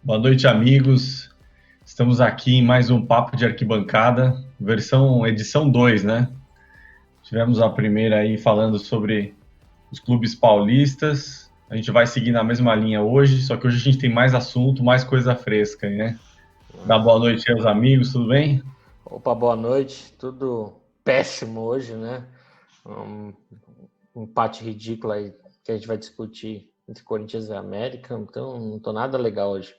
Boa noite, amigos. Estamos aqui em mais um Papo de Arquibancada, edição 2, né? Tivemos a primeira aí falando sobre os clubes paulistas. A gente vai seguir na mesma linha hoje, só que hoje a gente tem mais assunto, mais coisa fresca, né? Dá boa noite aí aos amigos, tudo bem? Opa, boa noite. Tudo péssimo hoje, né? Um empate ridículo aí que a gente vai discutir entre Corinthians e América, então não tô nada legal hoje.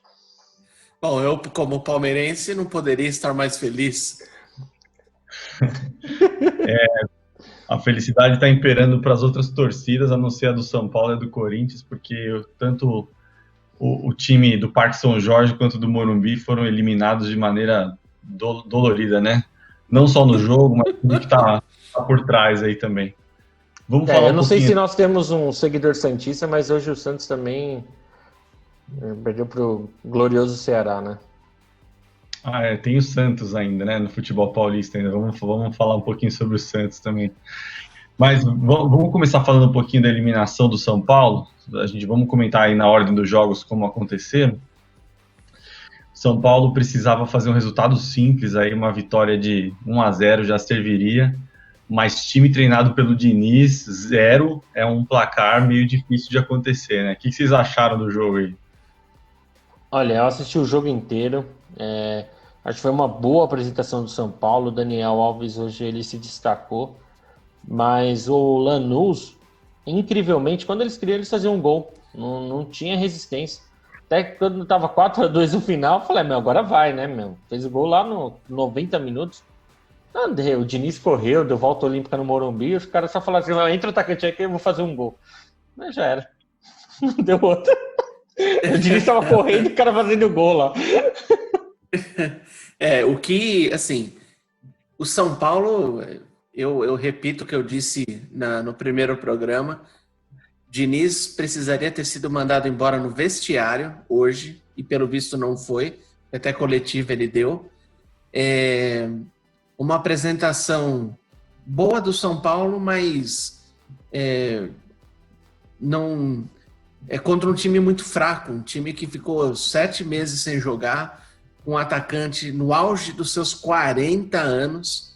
Bom, eu como palmeirense não poderia estar mais feliz. A felicidade está imperando para as outras torcidas, a não ser a do São Paulo e do Corinthians, porque tanto o time do Parque São Jorge quanto do Morumbi foram eliminados de maneira dolorida, né? Não só no jogo, mas tudo que tá por trás aí também. Vamos falar Eu não um pouquinho... sei se nós temos um seguidor santista, mas hoje o Santos também perdeu pro glorioso Ceará, né? Tem o Santos ainda, né? No futebol paulista ainda. Vamos falar um pouquinho sobre o Santos também. Mas vamos começar falando um pouquinho da eliminação do São Paulo. Vamos comentar aí na ordem dos jogos como aconteceram. São Paulo precisava fazer um resultado simples, aí uma vitória de 1-0 já serviria, mas time treinado pelo Diniz, 0, é um placar meio difícil de acontecer, né? O que vocês acharam do jogo aí? Olha, eu assisti o jogo inteiro, acho que foi uma boa apresentação do São Paulo. O Daniel Alves hoje ele se destacou, mas o Lanús, incrivelmente, quando eles queriam, eles faziam um gol, não tinha resistência. Até que quando tava 4-2 no final, eu falei, agora vai, né, meu? Fez o gol lá no 90 minutos. O Diniz correu, deu volta olímpica no Morumbi, os caras só falaram assim, entra o atacante aí que eu vou fazer um gol. Mas já era. Não deu outra. O Diniz tava correndo e o cara fazendo gol lá. O São Paulo, eu repito o que eu disse no primeiro programa, Diniz precisaria ter sido mandado embora no vestiário hoje, e pelo visto não foi, até coletiva ele deu. Uma apresentação boa do São Paulo, mas não é contra um time muito fraco, um time que ficou 7 meses sem jogar, um atacante no auge dos seus 40 anos,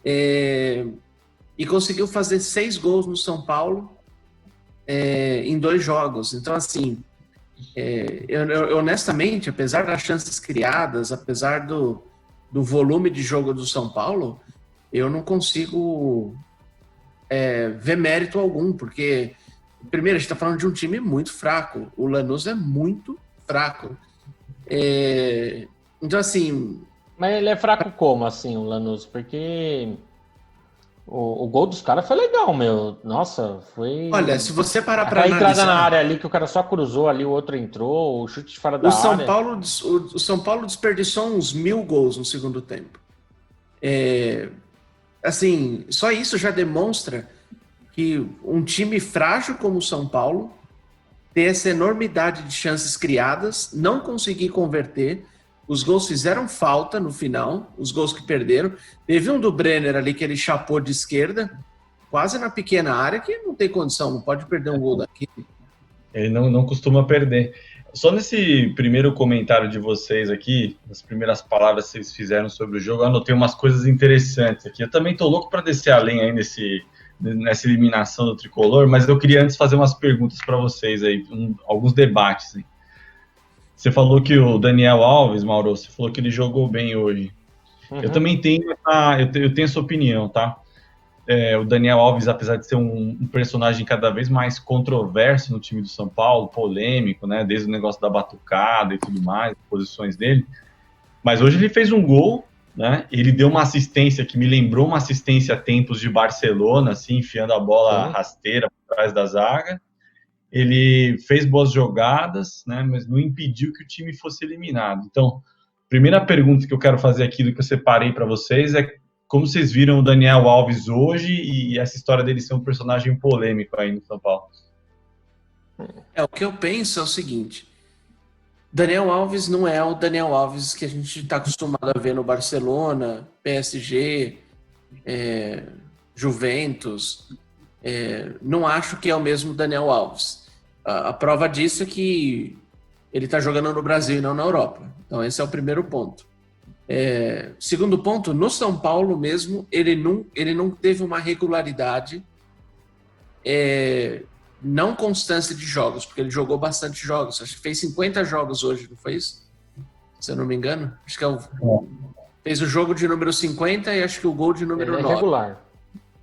e conseguiu fazer 6 gols no São Paulo em 2 jogos. Então, assim, eu honestamente, apesar das chances criadas, apesar do volume de jogo do São Paulo, eu não consigo ver mérito algum, porque, primeiro, a gente está falando de um time muito fraco. O Lanús é muito fraco. Então, assim... Mas ele é fraco como, assim, o Lanús? Porque o gol dos caras foi legal, meu. Nossa, foi... Olha, se você parar para analisar... A entrada na área ali, que o cara só cruzou ali, o outro entrou, o chute de fora da área... O São Paulo desperdiçou uns 1000 gols no segundo tempo. Assim, só isso já demonstra que um time frágil como o São Paulo ter essa enormidade de chances criadas, não conseguir converter. Os gols fizeram falta no final, os gols que perderam. Teve um do Brenner ali que ele chapou de esquerda, quase na pequena área, que não tem condição, não pode perder um gol daquele. Ele não costuma perder. Só nesse primeiro comentário de vocês aqui, nas primeiras palavras que vocês fizeram sobre o jogo, eu anotei umas coisas interessantes aqui. Eu também tô louco para descer além aí nessa eliminação do Tricolor, mas eu queria antes fazer umas perguntas para vocês aí, alguns debates. Hein? Você falou que o Daniel Alves, Mauro, você falou que ele jogou bem hoje. Uhum. Eu também tenho essa opinião, tá? O Daniel Alves, apesar de ser um personagem cada vez mais controverso no time do São Paulo, polêmico, né? Desde o negócio da batucada e tudo mais, posições dele. Mas hoje ele fez um gol, né? Ele deu uma assistência que me lembrou uma assistência a tempos de Barcelona, assim, enfiando a bola rasteira por trás da zaga. Ele fez boas jogadas, né, mas não impediu que o time fosse eliminado. Então, primeira pergunta que eu quero fazer aqui do que eu separei para vocês é como vocês viram o Daniel Alves hoje e essa história dele ser um personagem polêmico aí no São Paulo? O que eu penso é o seguinte, Daniel Alves não é o Daniel Alves que a gente está acostumado a ver no Barcelona, PSG, Juventus. Não acho que é o mesmo Daniel Alves. A prova disso é que ele está jogando no Brasil e não na Europa. Então, esse é o primeiro ponto. Segundo ponto, no São Paulo mesmo, ele não teve uma regularidade, não constância de jogos, porque ele jogou bastante jogos. Acho que fez 50 jogos hoje, não foi isso? Se eu não me engano. Acho que fez o jogo de número 50 e acho que o gol de número 9. Regular.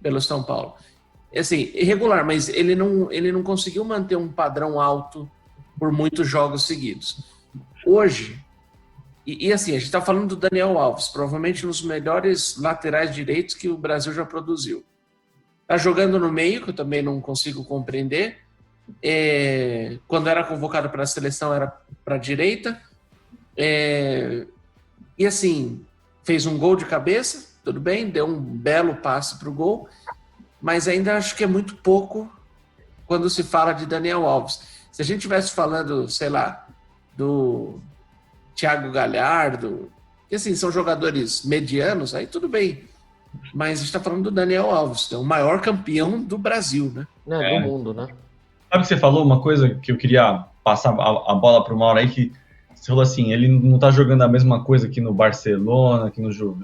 Pelo São Paulo. Assim, irregular, mas ele não conseguiu manter um padrão alto por muitos jogos seguidos. Hoje, e assim, a gente está falando do Daniel Alves, provavelmente um dos melhores laterais direitos que o Brasil já produziu. Está jogando no meio, que eu também não consigo compreender. Quando era convocado para a seleção, era para a direita. E assim, fez um gol de cabeça, tudo bem, deu um belo passe para o gol, mas ainda acho que é muito pouco quando se fala de Daniel Alves. Se a gente estivesse falando, sei lá, do Thiago Galhardo, que assim, são jogadores medianos, aí tudo bem. Mas a gente está falando do Daniel Alves, que é o maior campeão do Brasil, né? Do mundo, né? Sabe que você falou uma coisa que eu queria passar a bola para o Mauro aí, que você falou assim, ele não está jogando a mesma coisa que no Barcelona, que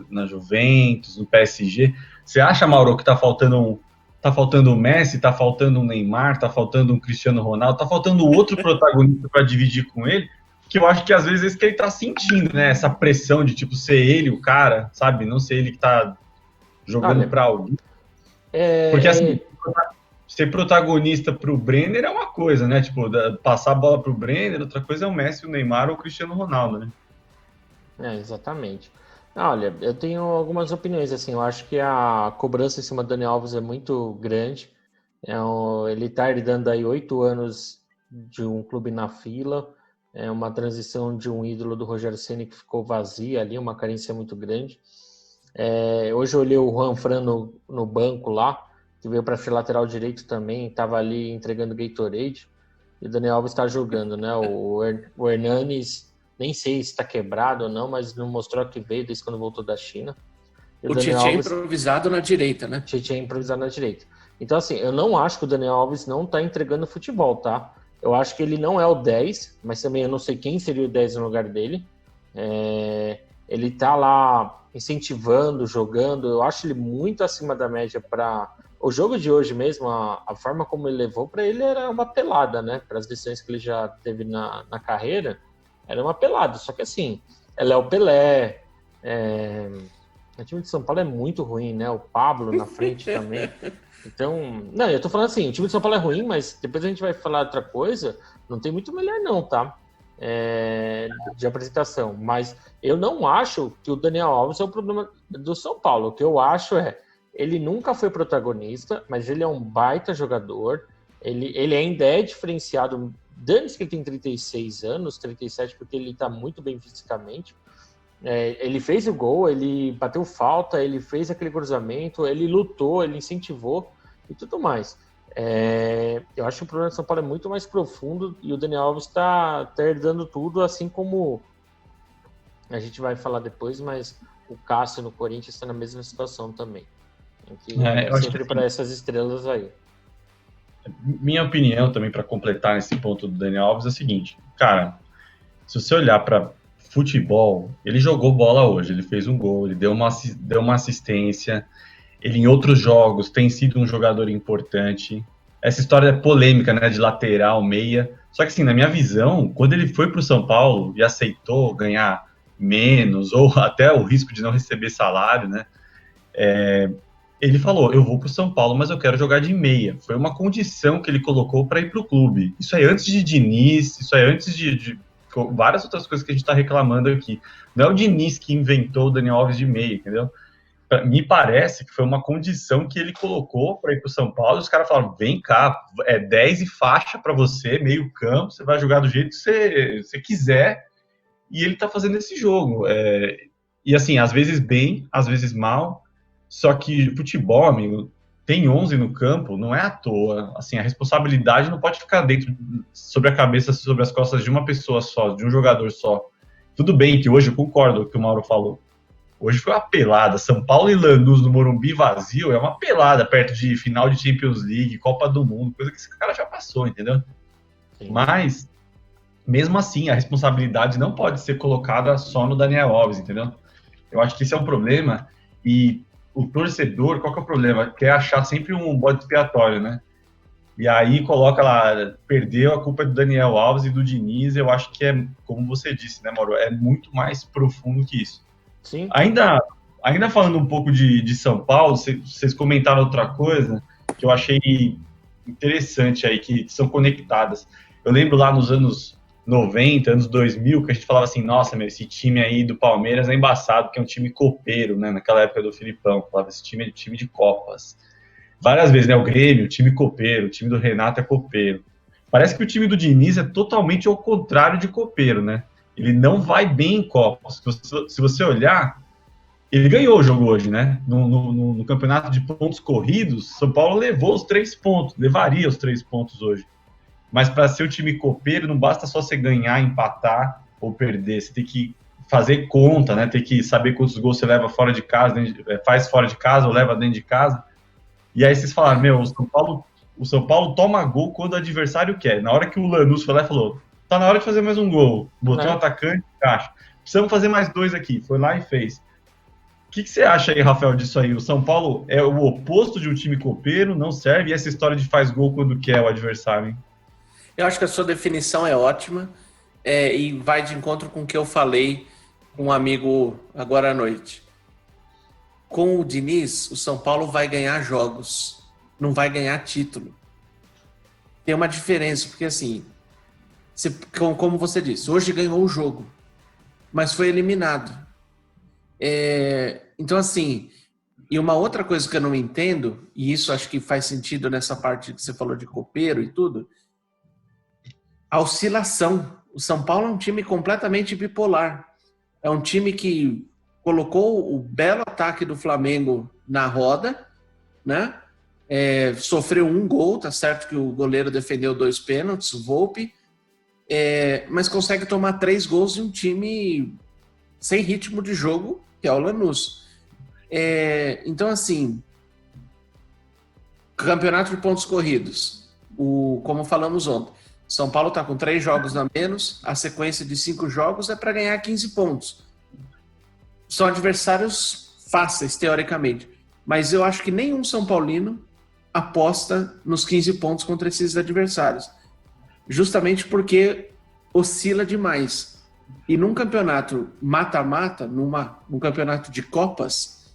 na Juventus, no PSG. Você acha, Mauro, que está faltando o Messi, está faltando o Neymar, está faltando um Cristiano Ronaldo, está faltando outro protagonista para dividir com ele? Que eu acho que às vezes é isso que ele está sentindo, né? Essa pressão de tipo ser ele o cara, sabe? Não ser ele que está jogando para alguém. Porque assim, ser protagonista pro Brenner é uma coisa, né? Tipo, passar a bola pro Brenner, outra coisa é o Messi, o Neymar ou o Cristiano Ronaldo, né? Exatamente. Olha, eu tenho algumas opiniões, assim, eu acho que a cobrança em cima do Daniel Alves é muito grande. Ele tá herdando aí 8 anos de um clube na fila, uma transição de um ídolo do Rogério Ceni que ficou vazia ali, uma carência muito grande. Hoje eu olhei o Juan Fran no banco lá, que veio para ser lateral direito também, estava ali entregando Gatorade, e o Daniel Alves está jogando, né? O Hernanes, nem sei se está quebrado ou não, mas não mostrou que veio desde quando voltou da China. O Tietchan improvisado na direita, né? Tietchan improvisado na direita. Então, assim, eu não acho que o Daniel Alves não está entregando futebol, tá? Eu acho que ele não é o 10, mas também eu não sei quem seria o 10 no lugar dele. Ele tá lá incentivando, jogando, eu acho ele muito acima da média para... O jogo de hoje mesmo, a forma como ele levou, para ele era uma pelada, né? Para as lições que ele já teve na carreira, era uma pelada. Só que assim, ela é o Pelé, o time de São Paulo é muito ruim, né? O Pablo na frente também. Então, não, eu tô falando assim, o time de São Paulo é ruim, mas depois a gente vai falar outra coisa, não tem muito melhor não, tá? De apresentação. Mas eu não acho que o Daniel Alves é o problema do São Paulo. O que eu acho ele nunca foi protagonista, mas ele é um baita jogador, ele ainda é diferenciado, dane-se que ele tem 36 anos, 37, porque ele tá muito bem fisicamente. Ele fez o gol, ele bateu falta, ele fez aquele cruzamento, ele lutou, ele incentivou e tudo mais. Eu acho que o problema do São Paulo é muito mais profundo e o Daniel Alves tá herdando tudo, assim como a gente vai falar depois, mas o Cássio no Corinthians está na mesma situação também. Sempre para essas estrelas aí. Minha opinião também, para completar esse ponto do Daniel Alves, é o seguinte, cara, se você olhar para futebol, ele jogou bola hoje, ele fez um gol, ele deu uma assistência, ele em outros jogos tem sido um jogador importante. Essa história é polêmica, né, de lateral, meia, só que assim, na minha visão, quando ele foi para o São Paulo e aceitou ganhar menos, ou até o risco de não receber salário, né, ele falou, eu vou para o São Paulo, mas eu quero jogar de meia. Foi uma condição que ele colocou para ir para o clube. Isso é antes de Diniz, isso é antes de várias outras coisas que a gente está reclamando aqui. Não é o Diniz que inventou o Daniel Alves de meia, entendeu? Me parece que foi uma condição que ele colocou para ir para o São Paulo, e os caras falaram, vem cá, 10 e faixa para você, meio campo, você vai jogar do jeito que você quiser, e ele está fazendo esse jogo. E assim, às vezes bem, às vezes mal, só que futebol, amigo, tem 11 no campo, não é à toa. Assim, a responsabilidade não pode ficar sobre a cabeça, sobre as costas de uma pessoa só, de um jogador só. Tudo bem que hoje eu concordo com o que o Mauro falou. Hoje foi uma pelada. São Paulo e Lanús no Morumbi vazio é uma pelada perto de final de Champions League, Copa do Mundo, coisa que esse cara já passou, entendeu? Sim. Mas mesmo assim, a responsabilidade não pode ser colocada só no Daniel Alves, entendeu? Eu acho que esse é um problema, e o torcedor, qual que é o problema? Quer achar sempre um bode expiatório, né? E aí coloca lá, perdeu, a culpa é do Daniel Alves e do Diniz. Eu acho que é, como você disse, né, Mauro, é muito mais profundo que isso. Sim. Ainda falando um pouco de São Paulo, vocês comentaram outra coisa que eu achei interessante aí, que são conectadas. Eu lembro lá nos anos 90, anos 2000, que a gente falava assim, nossa, meu, esse time aí do Palmeiras é embaçado, porque é um time copeiro, né, naquela época do Filipão, falava, esse time é time de Copas. Várias vezes, né, o Grêmio, o time copeiro, o time do Renato é copeiro. Parece que o time do Diniz é totalmente ao contrário de copeiro, né? Ele não vai bem em Copas. Se você olhar, ele ganhou o jogo hoje, né? No campeonato de pontos corridos, São Paulo levou os 3 pontos, levaria os 3 pontos hoje. Mas para ser o time copeiro, não basta só você ganhar, empatar ou perder. Você tem que fazer conta, né? Tem que saber quantos gols você leva fora de casa, faz fora de casa ou leva dentro de casa. E aí vocês falaram, meu, o São Paulo toma gol quando o adversário quer. Na hora que o Lanús foi lá e falou, tá na hora de fazer mais um gol. Botou um atacante, caixa. Precisamos fazer mais 2 aqui. Foi lá e fez. O que você acha aí, Rafael, disso aí? O São Paulo é o oposto de um time copeiro, não serve, e essa história de faz gol quando quer o adversário, hein? Eu acho que a sua definição é ótima, e vai de encontro com o que eu falei com um amigo agora à noite. Com o Diniz, o São Paulo vai ganhar jogos, não vai ganhar título. Tem uma diferença, porque assim, como você disse, hoje ganhou o jogo, mas foi eliminado. Então assim, e uma outra coisa que eu não entendo, e isso acho que faz sentido nessa parte que você falou de copeiro e tudo, a oscilação. O São Paulo é um time completamente bipolar. É um time que colocou o belo ataque do Flamengo na roda, né? Sofreu um gol, tá certo que o goleiro defendeu 2 pênaltis, o Volpi, mas consegue tomar 3 gols de um time sem ritmo de jogo, que é o Lanús. Então, assim, campeonato de pontos corridos, como falamos ontem, São Paulo está com 3 jogos a menos, a sequência de 5 jogos é para ganhar 15 pontos. São adversários fáceis, teoricamente. Mas eu acho que nenhum São Paulino aposta nos 15 pontos contra esses adversários. Justamente porque oscila demais. E num campeonato mata-mata, num campeonato de Copas,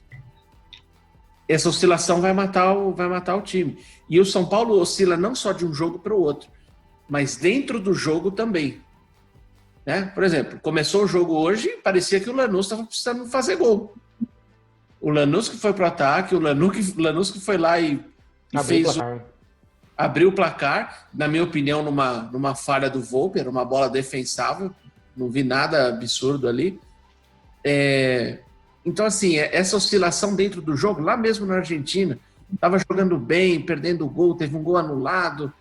essa oscilação vai matar o time. E o São Paulo oscila não só de um jogo para o outro, mas dentro do jogo também. Né? Por exemplo, começou o jogo hoje, parecia que o Lanús estava precisando fazer gol. O Lanús que foi para o ataque, o Lanús que foi lá e abriu o placar, na minha opinião, numa falha do Volpi, era uma bola defensável, não vi nada absurdo ali. Então, assim, essa oscilação dentro do jogo, lá mesmo na Argentina, estava jogando bem, perdendo o gol, teve um gol anulado,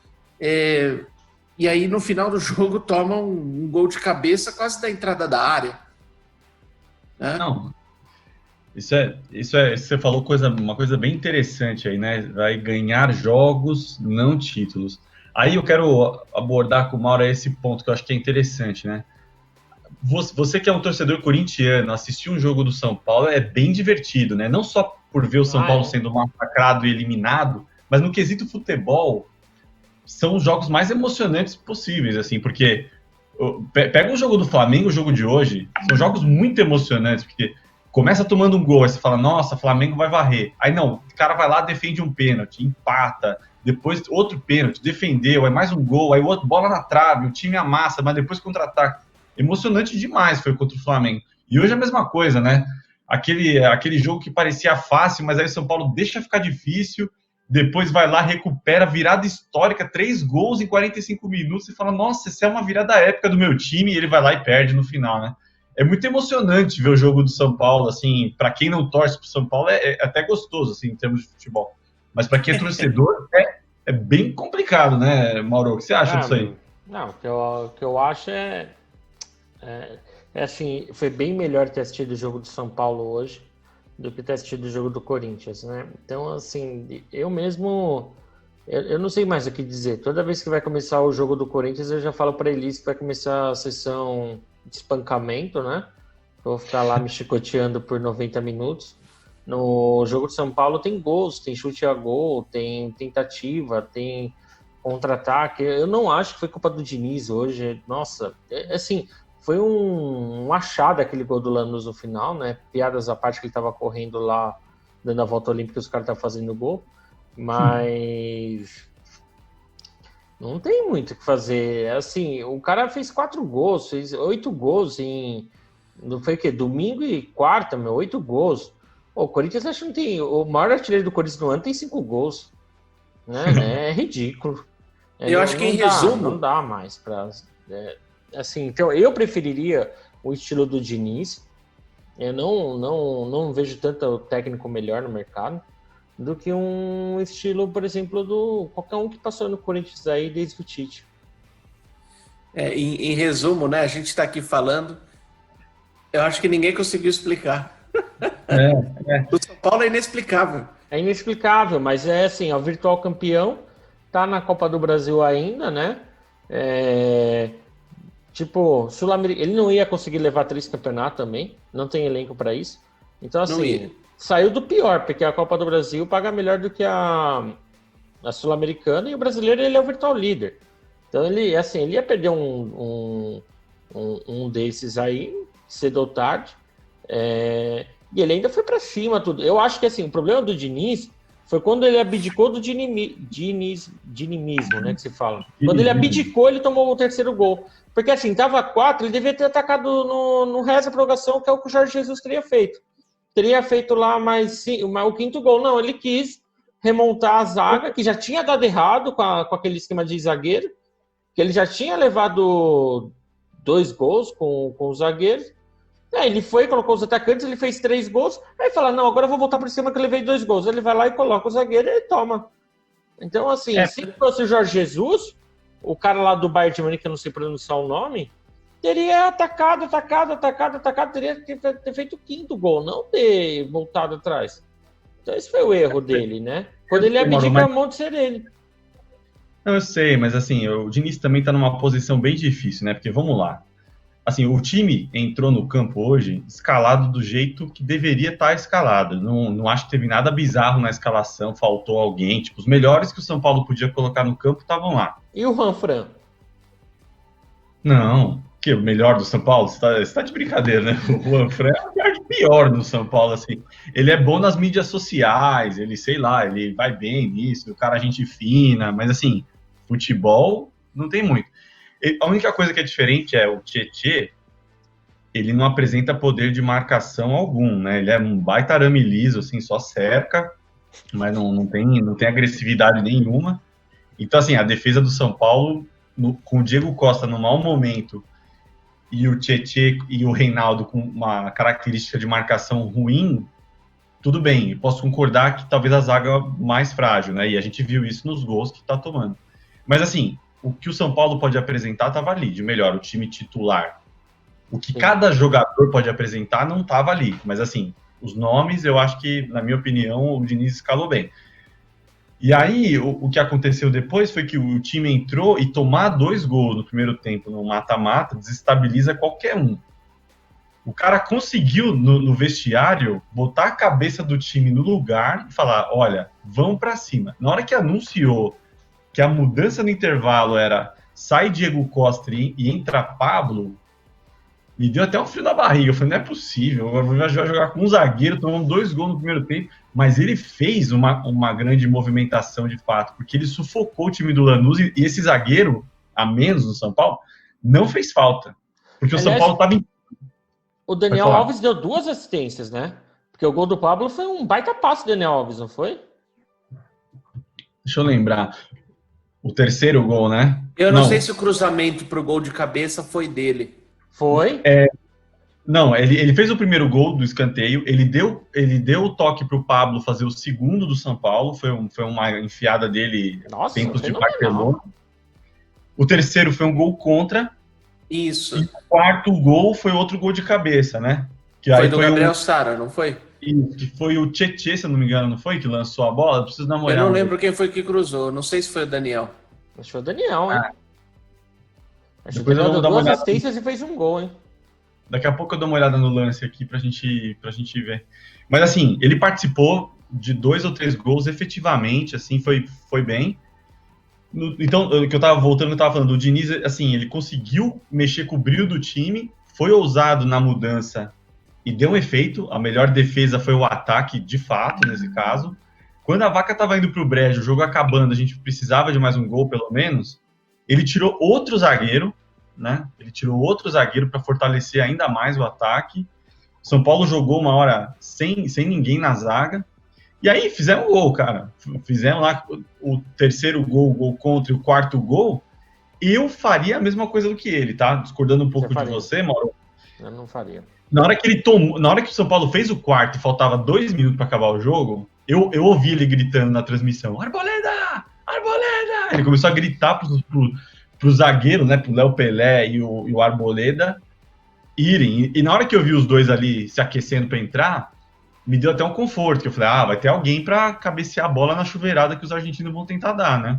e aí no final do jogo toma um gol de cabeça quase da entrada da área. Né? Não, você falou uma coisa bem interessante aí, né? Vai ganhar jogos, não títulos. Aí eu quero abordar com o Mauro esse ponto que eu acho que é interessante, né? Você que é um torcedor corintiano, assistir um jogo do São Paulo é bem divertido, né? Não só por ver o São Paulo sendo massacrado e eliminado, mas no quesito futebol, são os jogos mais emocionantes possíveis, assim, porque pega o jogo do Flamengo, o jogo de hoje, são jogos muito emocionantes, porque começa tomando um gol, aí você fala, nossa, Flamengo vai varrer. Aí não, o cara vai lá, defende um pênalti, empata, depois outro pênalti, defendeu, aí mais um gol, aí o outro bola na trave, o time amassa, mas depois contra-ataque. Emocionante demais foi contra o Flamengo. E hoje é a mesma coisa, né? Aquele jogo que parecia fácil, mas aí o São Paulo deixa ficar difícil, depois vai lá, recupera, virada histórica, 3 gols em 45 minutos, e fala, nossa, essa é uma virada épica do meu time, e ele vai lá e perde no final, né? É muito emocionante ver o jogo do São Paulo, assim, para quem não torce pro São Paulo, é até gostoso, assim, em termos de futebol. Mas para quem é torcedor, é bem complicado, né, Mauro? O que você acha disso aí? Não, o que eu acho assim, foi bem melhor ter assistido o jogo do São Paulo hoje do que ter assistido o jogo do Corinthians, né? Então, assim, eu mesmo Eu não sei mais o que dizer. Toda vez que vai começar o jogo do Corinthians, eu já falo para Elis que vai começar a sessão de espancamento, né? Eu vou ficar lá me chicoteando por 90 minutos. No jogo de São Paulo tem gols, tem chute a gol, tem tentativa, tem contra-ataque. Eu não acho que foi culpa do Diniz hoje. Nossa, assim, foi um achado aquele gol do Lanús no final, né? Piadas à parte que ele estava correndo lá, dando a volta olímpica, os caras estavam fazendo gol. Mas não tem muito o que fazer. Assim, o cara fez 4 gols, fez 8 gols em. Não foi o quê? Domingo e quarta, 8 gols. O Corinthians acho que não tem. O maior artilheiro do Corinthians no ano tem 5 gols. Né? É ridículo. Eu acho que em resumo. Não dá mais pra. Assim, então eu preferiria o estilo do Diniz. Eu não vejo tanto técnico melhor no mercado do que um estilo, por exemplo, do qualquer um que passou no Corinthians aí desde o Tite. Em resumo, né? A gente está aqui falando. Eu acho que ninguém conseguiu explicar. O São Paulo é inexplicável. É inexplicável, mas é assim, o virtual campeão tá na Copa do Brasil ainda, né? Tipo, ele não ia conseguir levar 3 campeonatos também, não tem elenco para isso. Então, assim, saiu do pior, porque a Copa do Brasil paga melhor do que a Sul-Americana e o brasileiro ele é o virtual líder. Então, ele ia perder um desses aí, cedo ou tarde. E ele ainda foi para cima, tudo. Eu acho que, assim, o problema do Diniz foi quando ele abdicou do dinimismo, né, que se fala. Quando ele abdicou, ele tomou o 3º gol. Porque, assim, tava 4, ele devia ter atacado no resto da prorrogação, que é o que o Jorge Jesus teria feito. Teria feito lá mais o 5º gol. Não, ele quis remontar a zaga, que já tinha dado errado com aquele esquema de zagueiro, que ele já tinha levado 2 gols com os zagueiros. Aí ele foi, colocou os atacantes, ele fez 3 gols. Aí fala, não, agora eu vou voltar por cima que eu levei 2 gols. Ele vai lá e coloca o zagueiro e ele toma. Então, assim, se fosse o Jorge Jesus, o cara lá do Bayern de Munique, que eu não sei pronunciar o nome, teria atacado, teria que ter feito o 5º gol, não ter voltado atrás. Então esse foi o erro dele, né? Quando ele abdica a mão de ser ele. Não, eu sei, mas assim, o Diniz também está numa posição bem difícil, né? Porque, vamos lá, assim, o time entrou no campo hoje escalado do jeito que deveria estar escalado. Não acho que teve nada bizarro na escalação, faltou alguém. Tipo, os melhores que o São Paulo podia colocar no campo estavam lá. E o Ranfran? Não, que o melhor do São Paulo? Você tá de brincadeira, né? O Ranfran é o pior do São Paulo, assim. Ele é bom nas mídias sociais, ele, sei lá, ele vai bem nisso, o cara é gente fina, mas assim, futebol não tem muito. A única coisa que é diferente é o Tietê, ele não apresenta poder de marcação algum, né? Ele é um baita arame liso, assim, só cerca, mas não tem agressividade nenhuma. Então, assim, a defesa do São Paulo, com o Diego Costa no mau momento e o Tietê e o Reinaldo com uma característica de marcação ruim, tudo bem, eu posso concordar que talvez a zaga mais frágil, né? E a gente viu isso nos gols que tá tomando. Mas, assim, o que o São Paulo pode apresentar estava ali, de melhor, o time titular. O que cada jogador pode apresentar não estava ali. Mas, assim, os nomes, eu acho que, na minha opinião, o Diniz escalou bem. E aí, o que aconteceu depois foi que o time entrou e tomar 2 gols no primeiro tempo, no mata-mata, desestabiliza qualquer um. O cara conseguiu, no vestiário, botar a cabeça do time no lugar e falar, olha, vamos para cima. Na hora que anunciou que a mudança no intervalo era sai Diego Costa e entra Pablo, me deu até um frio na barriga. Eu falei, não é possível, eu vou jogar com um zagueiro, tomando 2 gols no primeiro tempo, mas ele fez uma grande movimentação de fato, porque ele sufocou o time do Lanús e esse zagueiro, a menos no São Paulo, não fez falta, porque o São Paulo estava em... O Daniel Alves deu 2 assistências, né? Porque o gol do Pablo foi um baita passe do Daniel Alves, não foi? Deixa eu lembrar. O 3º gol, né? Eu não sei se o cruzamento pro gol de cabeça foi dele. Foi? Não, ele fez o primeiro gol do escanteio, ele deu o toque pro Pablo fazer o 2º do São Paulo, foi uma enfiada dele, nossa, tempos de Barcelona. O 3º foi um gol contra. Isso. E o 4º gol foi outro gol de cabeça, né? Que foi do Gabriel Sara, não foi? que foi o Tietê, se eu não me engano, não foi? Que lançou a bola? Eu preciso dar uma olhada. Eu não lembro quem foi que cruzou. Não sei se foi o Daniel. Acho que foi o Daniel, hein? Acho que o Depois eu Daniel vou deu dar uma 2 olhada. assistências e fez um gol, hein? Daqui a pouco eu dou uma olhada no lance aqui pra gente ver. Mas assim, ele participou de 2 ou 3 gols efetivamente, assim, foi bem. Então, o que eu tava voltando, eu tava falando, o Diniz, assim, ele conseguiu mexer com o brilho do time, foi ousado na mudança e deu um efeito. A melhor defesa foi o ataque, de fato, nesse caso. Quando a vaca tava indo pro brejo, o jogo acabando, a gente precisava de mais um gol, pelo menos, ele tirou outro zagueiro, né? Ele tirou outro zagueiro para fortalecer ainda mais o ataque. São Paulo jogou uma hora sem ninguém na zaga. E aí fizeram um gol, cara. Fizeram lá o terceiro gol contra e o quarto gol. Eu faria a mesma coisa do que ele, tá? Discordando um pouco de você, Mauro. Eu não faria. Na hora que o São Paulo fez o quarto e faltava 2 minutos para acabar o jogo, eu ouvi ele gritando na transmissão: Arboleda! Arboleda! Ele começou a gritar pro zagueiro, né? Pro Léo Pelé e o Arboleda irem. E na hora que eu vi os dois ali se aquecendo para entrar, me deu até um conforto, que eu falei, vai ter alguém para cabecear a bola na chuveirada que os argentinos vão tentar dar, né?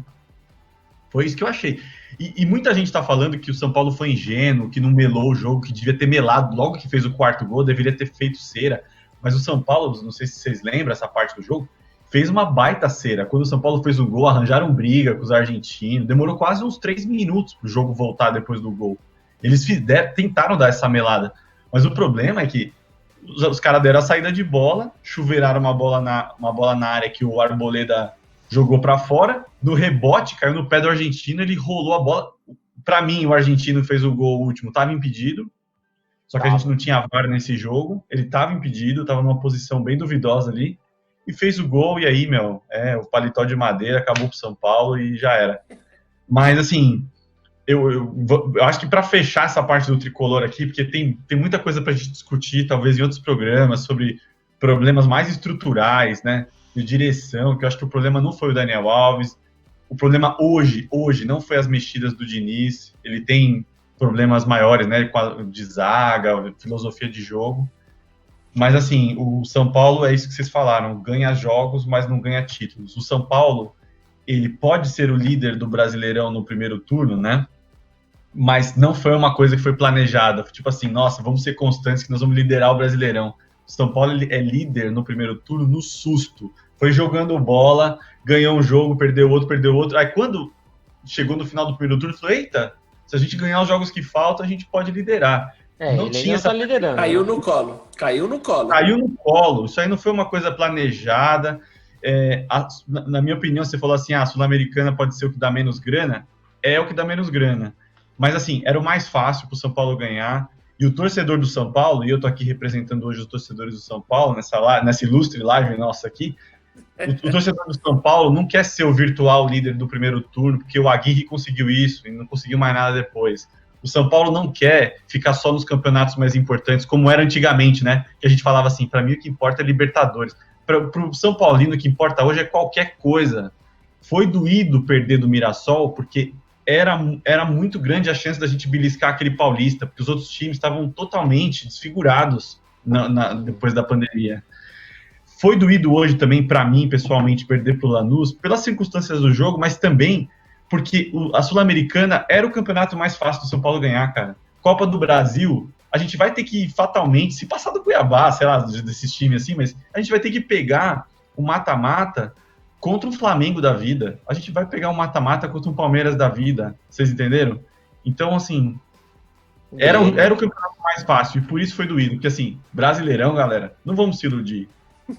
Foi isso que eu achei. E muita gente tá falando que o São Paulo foi ingênuo, que não melou o jogo, que devia ter melado logo que fez o quarto gol, deveria ter feito cera. Mas o São Paulo, não sei se vocês lembram essa parte do jogo, fez uma baita cera. Quando o São Paulo fez o gol, arranjaram briga com os argentinos, demorou quase uns 3 minutos pro jogo voltar depois do gol. Eles tentaram dar essa melada. Mas o problema é que os caras deram a saída de bola, chuveiraram uma bola na área que o Arboleda jogou para fora, no rebote, caiu no pé do argentino, ele rolou a bola. Para mim, o argentino fez o gol último, estava impedido, só que a gente não tinha VAR nesse jogo, ele estava impedido, estava numa posição bem duvidosa ali, e fez o gol, e aí, o paletó de madeira acabou pro São Paulo e já era. Mas, assim, eu acho que para fechar essa parte do tricolor aqui, porque tem muita coisa para a gente discutir, talvez em outros programas, sobre problemas mais estruturais, né, de direção, que eu acho que o problema não foi o Daniel Alves, o problema hoje não foi as mexidas do Diniz, ele tem problemas maiores, né, de zaga, filosofia de jogo, mas assim, o São Paulo é isso que vocês falaram, ganha jogos, mas não ganha títulos. O São Paulo, ele pode ser o líder do Brasileirão no primeiro turno, né? Mas não foi uma coisa que foi planejada. Tipo assim, nossa, vamos ser constantes que nós vamos liderar o Brasileirão. O São Paulo é líder no primeiro turno no susto. Foi jogando bola, ganhou um jogo, perdeu outro. Aí quando chegou no final do primeiro turno, falou, eita, se a gente ganhar os jogos que faltam, a gente pode liderar. Não tinha essa liderando. Caiu no colo. Caiu no colo. Isso aí não foi uma coisa planejada. Na minha opinião, você falou assim, a Sul-Americana pode ser o que dá menos grana. É o que dá menos grana. Mas, assim, era o mais fácil para o São Paulo ganhar. E o torcedor do São Paulo, e eu tô aqui representando hoje os torcedores do São Paulo, nessa ilustre live nossa aqui, o torcedor do São Paulo não quer ser o virtual líder do primeiro turno, porque o Aguirre conseguiu isso e não conseguiu mais nada depois. O São Paulo não quer ficar só nos campeonatos mais importantes, como era antigamente, né? Que a gente falava assim, para mim o que importa é Libertadores. Para o São Paulino, o que importa hoje é qualquer coisa. Foi doído perder do Mirassol, porque era muito grande a chance da gente beliscar aquele Paulista, porque os outros times estavam totalmente desfigurados depois da pandemia. Foi doído hoje também, para mim, pessoalmente, perder para o Lanús, pelas circunstâncias do jogo, mas também porque a Sul-Americana era o campeonato mais fácil do São Paulo ganhar, cara. Copa do Brasil, a gente vai ter que, fatalmente, se passar do Cuiabá, sei lá, desses times assim, mas a gente vai ter que pegar o mata-mata contra o Flamengo da vida. A gente vai pegar um mata-mata contra o Palmeiras da vida. Vocês entenderam? Então, assim, era o campeonato mais fácil, e por isso foi doído. Porque, assim, Brasileirão, galera, não vamos se iludir.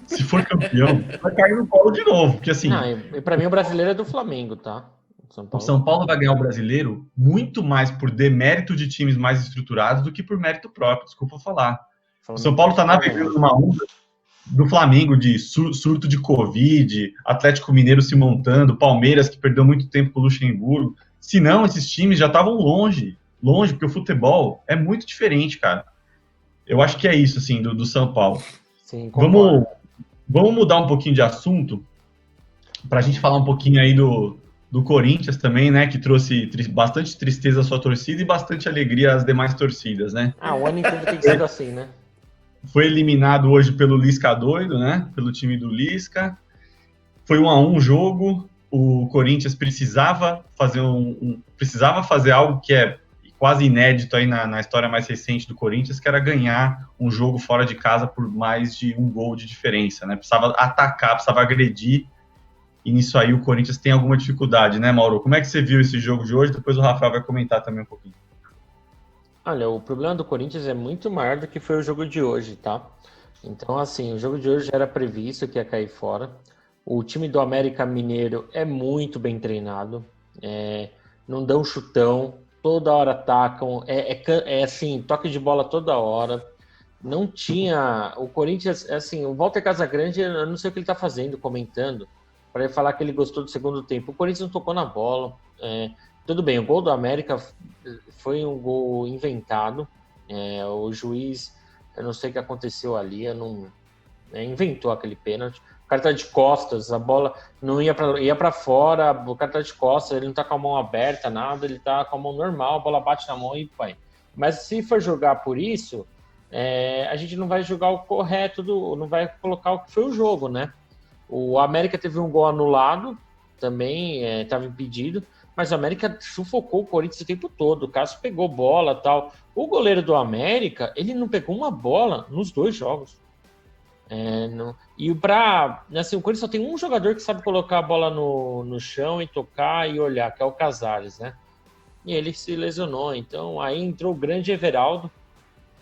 Se for campeão, vai cair no colo de novo. Porque, assim... Não, e pra mim o brasileiro é do Flamengo, tá? O São Paulo vai ganhar o Brasileiro muito mais por demérito de times mais estruturados do que por mérito próprio, desculpa falar. O São Paulo tá navegando numa onda do Flamengo de surto de Covid, Atlético Mineiro se montando, Palmeiras que perdeu muito tempo com o Luxemburgo. Se não, esses times já estavam longe, porque o futebol é muito diferente, cara. Eu acho que é isso, assim, do São Paulo. Sim, vamos mudar um pouquinho de assunto pra gente falar um pouquinho aí do Corinthians também, né, que trouxe bastante tristeza à sua torcida e bastante alegria às demais torcidas, né? O ano inteiro tem sido assim, né? foi eliminado hoje pelo Lisca doido, né? Pelo time do Lisca. Foi 1-1 o jogo. O Corinthians precisava fazer algo que é quase inédito aí na história mais recente do Corinthians, que era ganhar um jogo fora de casa por mais de um gol de diferença, né? Precisava atacar, precisava agredir, e nisso aí o Corinthians tem alguma dificuldade, né, Mauro? Como é que você viu esse jogo de hoje? Depois o Rafael vai comentar também um pouquinho. Olha, o problema do Corinthians é muito maior do que foi o jogo de hoje, tá? Então, assim, o jogo de hoje já era previsto que ia cair fora. O time do América Mineiro é muito bem treinado, não dão chutão, toda hora atacam, assim, toque de bola toda hora. Não tinha. O Corinthians, assim, o Walter Casagrande, eu não sei o que ele tá fazendo, comentando, para ele falar que ele gostou do segundo tempo. O Corinthians não tocou na bola. Tudo bem, o gol do América foi um gol inventado. O juiz, eu não sei o que aconteceu ali, inventou aquele pênalti. O cara tá de costas, a bola não ia para fora, o cara tá de costas, ele não tá com a mão aberta, nada, ele tá com a mão normal, a bola bate na mão e vai. Mas se for jogar por isso, a gente não vai jogar o correto, não vai colocar o que foi o jogo, né? O América teve um gol anulado, também estava impedido, mas o América sufocou o Corinthians o tempo todo. O Cássio pegou bola e tal. O goleiro do América, ele não pegou uma bola nos 2 jogos. E o Corinthians só tem um jogador que sabe colocar a bola no chão e tocar e olhar, que é o Casares, né? E ele se lesionou. Então aí entrou o grande Everaldo,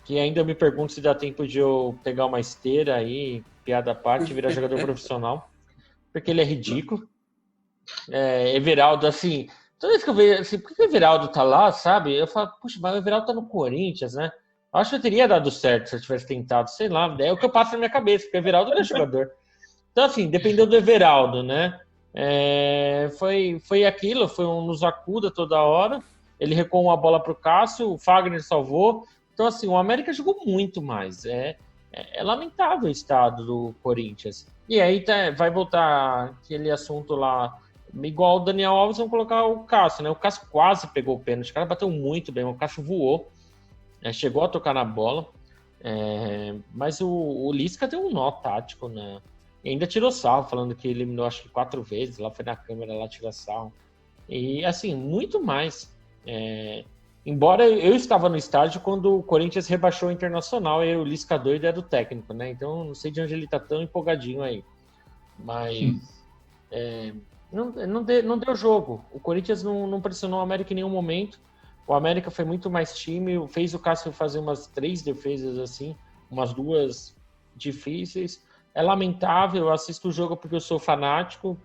que ainda me pergunto se dá tempo de eu pegar uma esteira aí, piada à parte, virar jogador profissional, porque ele é ridículo. Everaldo, assim, toda vez que eu vejo, assim, por que o Everaldo tá lá, sabe? Eu falo, puxa, mas o Everaldo tá no Corinthians, né? Eu acho que teria dado certo se eu tivesse tentado, sei lá, é o que eu passo na minha cabeça, porque o Everaldo não é jogador. Então, assim, dependeu do Everaldo, né? Foi aquilo, foi um nos acuda toda hora, ele recuou uma bola pro Cássio, o Fagner salvou. Então, assim, o América jogou muito mais. É lamentável o estado do Corinthians. E aí vai voltar aquele assunto lá, igual o Daniel Alves, vão colocar o Cássio, né? O Cássio quase pegou o pênalti, o cara bateu muito bem, o Cássio voou, chegou a tocar na bola, mas o Lisca deu um nó tático, né? E ainda tirou sarro, falando que eliminou acho que 4 vezes, lá foi na câmera, lá tirou sarro. E, assim, muito mais. Embora eu estava no estádio quando o Corinthians rebaixou o Internacional e o Lisca doido era o técnico, né? Então não sei de onde ele tá tão empolgadinho aí. Mas não deu jogo. O Corinthians não pressionou o América em nenhum momento. O América foi muito mais time, fez o Cássio fazer umas 3 defesas assim, umas 2 difíceis. É lamentável, eu assisto o jogo porque eu sou fanático,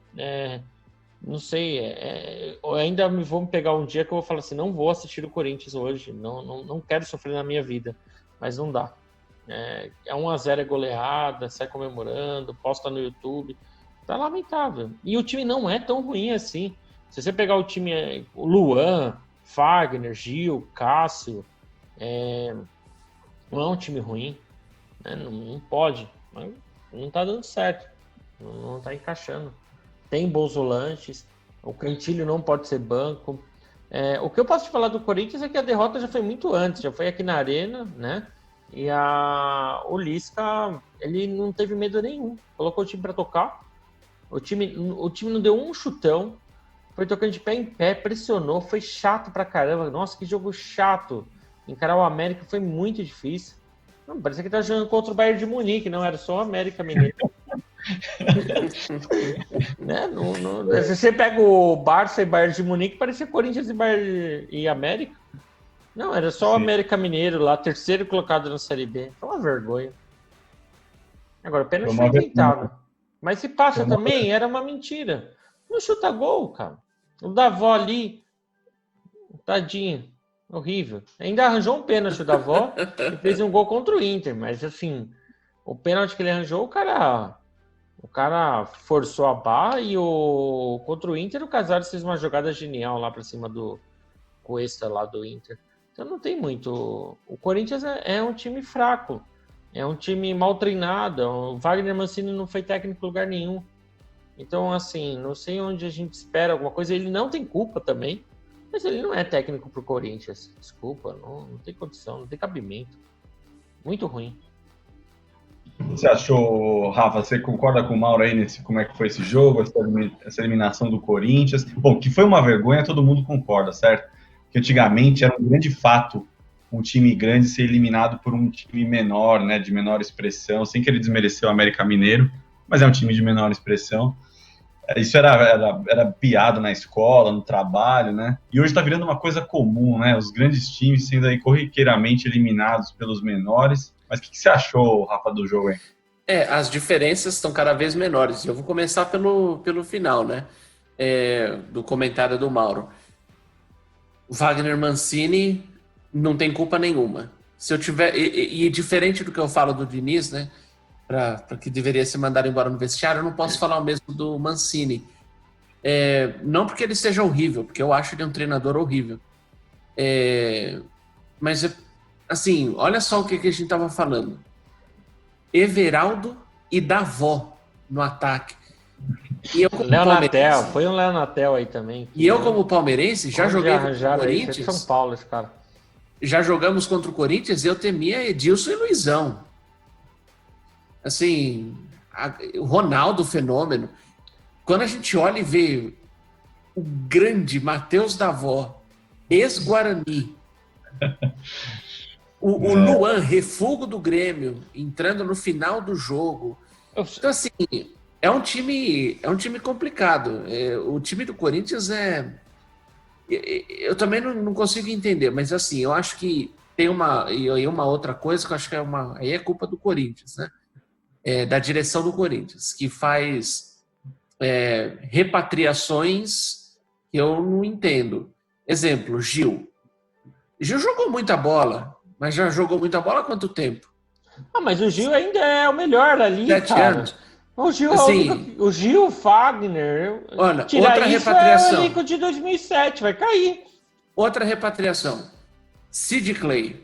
não sei, eu ainda vou me pegar um dia que eu vou falar assim, não vou assistir o Corinthians hoje, não quero sofrer na minha vida, mas não dá. 1-0 é goleada, sai comemorando, posta no YouTube, tá lamentável. E o time não é tão ruim assim. Se você pegar o time, o Luan, Fagner, Gil, Cássio, não é um time ruim, né? Não pode, mas não tá dando certo, não tá encaixando. Tem bons volantes, o Cantilho não pode ser banco. O que eu posso te falar do Corinthians é que a derrota já foi muito antes, já foi aqui na Arena, né? E o Lisca, ele não teve medo nenhum, colocou o time para tocar. O time não deu um chutão, foi tocando de pé em pé, pressionou, foi chato pra caramba. Nossa, que jogo chato. Encarar o América foi muito difícil. Não, parecia que tá jogando contra o Bayern de Munique, não, era só o América Mineiro. Né? Se você pega o Barça e Bayern de Munique, parecia Corinthians e América. Não, era só o América Mineiro lá, terceiro colocado na Série B. Foi uma vergonha. Agora, pênalti foi inventado. Mas se passa também, era uma mentira. Não chuta gol, cara. O Davó ali, tadinho, horrível. Ainda arranjou um pênalti o Davó e fez um gol contra o Inter. Mas, assim, o pênalti que ele arranjou, o cara forçou a barra e contra o Inter, o Casares fez uma jogada genial lá pra cima do Cuesta lá do Inter. Então não tem muito. O Corinthians é um time fraco. É um time mal treinado. O Wagner Mancini não foi técnico em lugar nenhum. Então, assim, não sei onde a gente espera alguma coisa. Ele não tem culpa também, mas ele não é técnico pro Corinthians. Desculpa, não tem condição, não tem cabimento. Muito ruim. O que você achou, Rafa? Você concorda com o Mauro aí nesse como é que foi esse jogo, essa eliminação do Corinthians? Bom, que foi uma vergonha, todo mundo concorda, certo? Que antigamente era um grande fato um time grande ser eliminado por um time menor, né, de menor expressão, sem querer desmerecer o América Mineiro, mas é um time de menor expressão. Isso era piada na escola, no trabalho, né? E hoje está virando uma coisa comum, né? Os grandes times sendo aí corriqueiramente eliminados pelos menores. Mas o que você achou, Rafa, do jogo aí? As diferenças estão cada vez menores. Eu vou começar pelo final, né? Do comentário do Mauro. Wagner Mancini não tem culpa nenhuma. Se eu tiver. E diferente do que eu falo do Diniz, né? Para que deveria ser mandado embora no vestiário, eu não posso falar o mesmo do Mancini. Não porque ele seja horrível, porque eu acho ele um treinador horrível. Mas, assim, olha só o que a gente estava falando. Everaldo e Davó no ataque. E eu, como Leonatel, foi um Leonatel aí também. E eu, como palmeirense, já joguei contra o Corinthians. Aí, São Paulo, esse cara. Já jogamos contra o Corinthians e eu temia Edilson e Luizão. Assim, o Ronaldo, fenômeno. Quando a gente olha e vê o grande Matheus Davó, ex-Guarani, o Luan, refúgio do Grêmio, entrando no final do jogo. Então, assim, é um time complicado. O time do Corinthians eu também não consigo entender, mas assim, eu acho que tem uma outra coisa que eu acho que aí é culpa do Corinthians, né? Da direção do Corinthians, que faz repatriações que eu não entendo. Exemplo, Gil. Gil jogou muita bola, mas já jogou muita bola há quanto tempo? Mas o Gil ainda é o melhor ali, 7 cara. anos. O Gil, assim, o Gil, Fagner, olha, outra repatriação. É o elenco de 2007, vai cair. Outra repatriação. Sid Clay.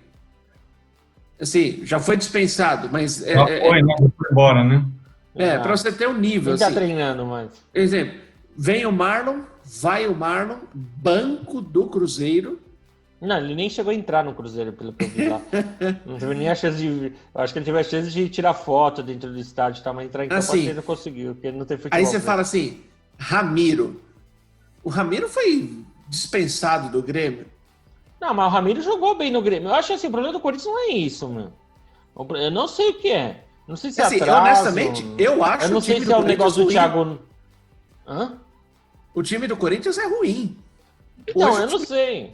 Assim, já foi dispensado, mas... foi embora, né? Para você ter um nível. Ele tá treinando mais. Exemplo, vem o Marlon, vai o Marlon, banco do Cruzeiro. Não, ele nem chegou a entrar no Cruzeiro, pelo que eu vi lá. Não teve nem a chance de... Acho que ele teve a chance de tirar foto dentro do estádio, tá? Mas entrar em campo assim, ele não conseguiu, porque ele não teve futebol. Aí você fala assim, Ramiro. O Ramiro foi dispensado do Grêmio. Não, mas o Ramiro jogou bem no Grêmio. Eu acho assim, o problema do Corinthians não é isso, mano. Eu não sei o que é. Não sei se é atraso. Honestamente, eu acho eu não sei se é o negócio do Thiago... Hã? O time do Corinthians é ruim. Então, hoje eu não sei.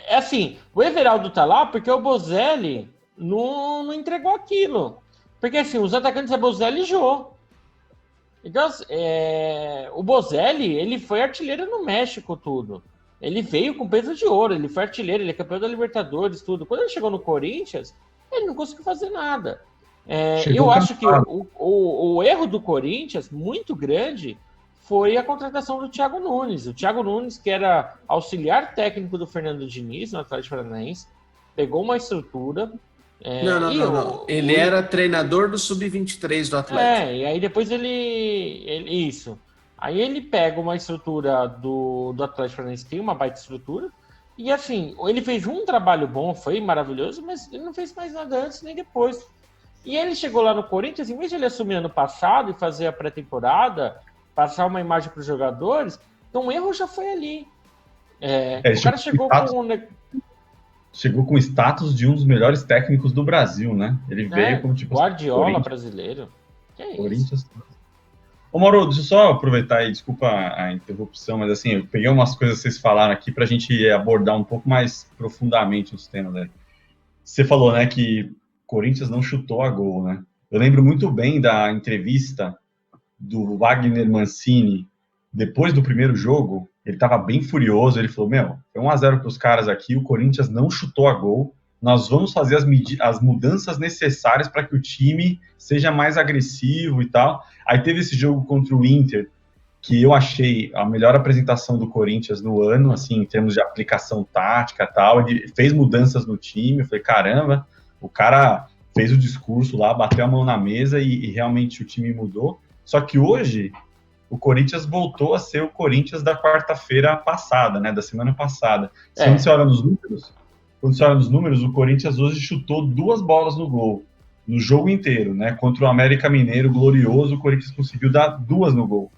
Assim, o Everaldo tá lá porque o Bozelli não entregou aquilo. Porque assim, os atacantes é Bozelli e Jô. Então, o Bozelli, ele foi artilheiro no México, tudo. Ele veio com peso de ouro, ele foi artilheiro, ele é campeão da Libertadores, tudo. Quando ele chegou no Corinthians, ele não conseguiu fazer nada. Eu acho que o erro do Corinthians, muito grande, foi a contratação do Thiago Nunes. O Thiago Nunes, que era auxiliar técnico do Fernando Diniz, no Atlético Paranaense, pegou uma estrutura... Não. Ele era treinador do Sub-23 do Atlético. E aí depois isso. Aí ele pega uma estrutura do Atlético Paranaense, tem uma baita estrutura, e assim, ele fez um trabalho bom, foi maravilhoso, mas ele não fez mais nada antes nem depois. E ele chegou lá no Corinthians, em vez de ele assumir ano passado e fazer a pré-temporada, passar uma imagem para os jogadores, então o erro já foi ali. O cara chegou com o status de um dos melhores técnicos do Brasil, né? Ele veio como tipo... Guardiola brasileiro. Que é Corinthians. isso? Ô, Mauro, deixa eu só aproveitar aí, desculpa a interrupção, mas assim, eu peguei umas coisas que vocês falaram aqui pra gente abordar um pouco mais profundamente os temas, né? Você falou, né, que Corinthians não chutou a gol, né? Eu lembro muito bem da entrevista do Wagner Mancini depois do primeiro jogo. Ele estava bem furioso, ele falou, foi 1-0 para os caras aqui, o Corinthians não chutou a gol, nós vamos fazer as mudanças necessárias para que o time seja mais agressivo e tal. Aí teve esse jogo contra o Inter, que eu achei a melhor apresentação do Corinthians no ano, assim, em termos de aplicação tática e tal. Ele fez mudanças no time, eu falei, caramba, o cara fez o discurso lá, bateu a mão na mesa e realmente o time mudou. Só que hoje o Corinthians voltou a ser o Corinthians da quarta-feira passada, né, da semana passada. Quando você olha nos números, o Corinthians hoje chutou 2 bolas no gol. no jogo inteiro, né? Contra o América Mineiro glorioso, o Corinthians conseguiu dar 2 no gol.